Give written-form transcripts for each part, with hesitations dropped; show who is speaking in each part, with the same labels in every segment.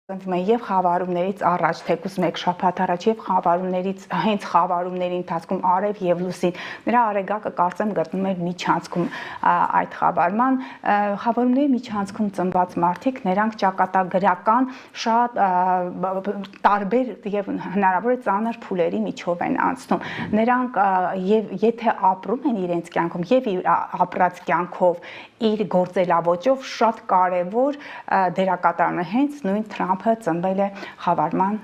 Speaker 1: Եվ խավարումներից առաջ, թեկուզ մեկ շաբաթ առաջ եւ խավարումներից հենց խավարումների ընթացքում արև եւ լուսին նրա արեգակը կարծեմ գտնում էր միջանցքում այդ խավարման խավարումների միջանցքում ծնված մարդիկ նրանք ճակատագրական շատ տարբեր եւ հնարավոր է ծանր փուլերի միջով են անցնում նրանք եւ եթե ապրում են իրենց կյանքում եւ ապրած կյանքով իր գործելավոճով շատ կարեւոր դերակատարում է հենց նույն Թրամփը ծնվել է խավարման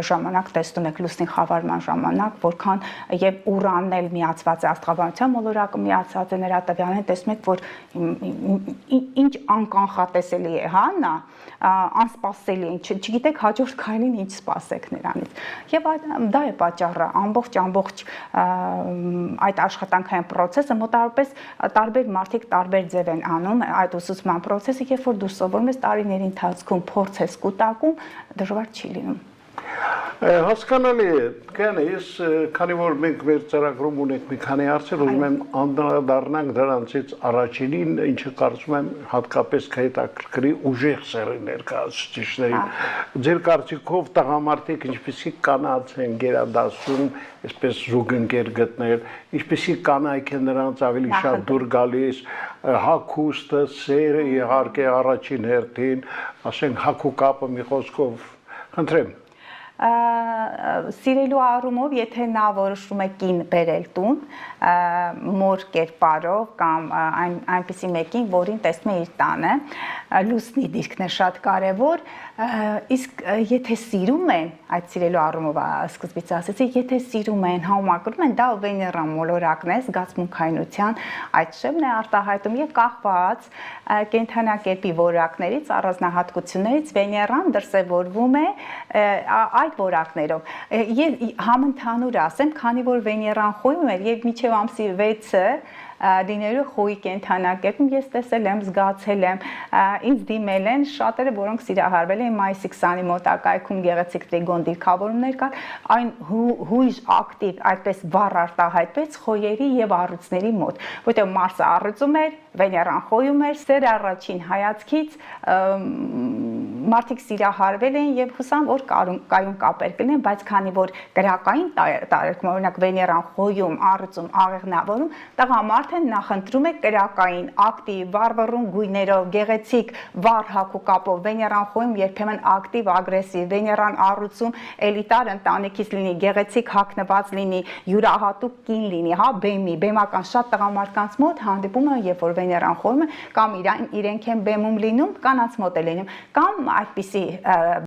Speaker 1: ժամանակ տեսնում եք լուսնի խավարման ժամանակ որքան եւ ուրանն էլ միացված է աստղաբանության մոլորակը միացած է նրա տվյալներին տեսնում եք որ ինչ անկանխատեսելի է հա նա անսպասելի չգիտեք հաջորդ քայլին ինչ սպասեք նրանից եւ դա է պատճառը ամբողջ այդ աշխատանքային process-ը մոտավորապես տարբեր մարդիկ տարբեր ձև են անում այդ ուսուցման process-ը երբ որ դու սովորում ես տարիների ընթացքում փորձ ես կուտակում դժվար չի լինում
Speaker 2: Հասկանալի է, կան ես քանի որ մենք մեր ծրագրում ունենք մի քանի հարցեր, ուզում եմ անդրադառնանք դրանցից առաջինին, ինչը կարծում եմ հատկապես կհետաքրքրի ուժեղ սեռի ներկայացուցիչներին։ Ձեր կարծիքով տղամարդիկ ինչպեսի կանանց են գերադասում, այսպես զուգընկեր գտնել, ինչպեսի կանայք են նրանց ավելի շատ դուր գալիս, հագուստը, սերը իհարկե առաջին հերթին, ասենք հագու կապը մի խոսքով, խնդրեմ
Speaker 1: Սիրելու առումով, եթե նա որոշում է կին բերել տուն, մոր կերպարով կամ այնպիսի մեկին, որին տեսնում է իր տանը, լուսնի դիրքն է շատ կարևոր, իսկ եթե սիրում են, այդ սիրելու առումով սկզբից ասեցի, եթե սիրում են, համակրում են, դա վեներան մոլորակն է, զգացմունքայնության այդ շեմն է արտահայտում եւ կախված կենդանակերպի որակներից, առանձնահատկություններից վեներան դրսևորվում է այդ որակներով համընդհանուր ասեմ, քանի որ վեներան խոյում էր եւ միջև ամսի 6-ը դիներու խոյի կենդանակերպում ես տեսել եմ, զգացել եմ, ինձ դիմել են շատերը, որոնք սիրահարվել են մայիսի 20-ի մոտակայքում գեղեցիկ տրիգոն դիրքավորումներ կար, այն հույժ ակտիվ այդպես վառ արտահայտվեց խոյերի եւ առյուծների մոտ, որտեղ Մարսը առյուծում էր, Վեներան խոյում էր, սեր առաջին հայացքից մարդիկ սիրահարվել են եւ հուսամ որ կայուն կապեր կլինեն, բայց քանի որ գրակային տարերքում օրինակ Վեներան խոյում, առյուծում, աղեղնավորում, տղամարդը նախընտրում է գրակային, ակտիվ, վառվռուն գույներով, գեղեցիկ, վառ հագուկապով, Վեներան խոյում երբեմն ակտիվ, ագրեսիվ, Վեներան առյուծում էլիտար ընտանիքից լինի, գեղեցիկ հագնված լինի, յուրահատուկ կին լինի, հա, բեմական շատ տղամարդկանց մոտ հանդիպում է, երբ որ Վեներան խոյում է, կամ իրենք են բեմում լինում, կանանց մոտ է լինում, կամ այդպիսի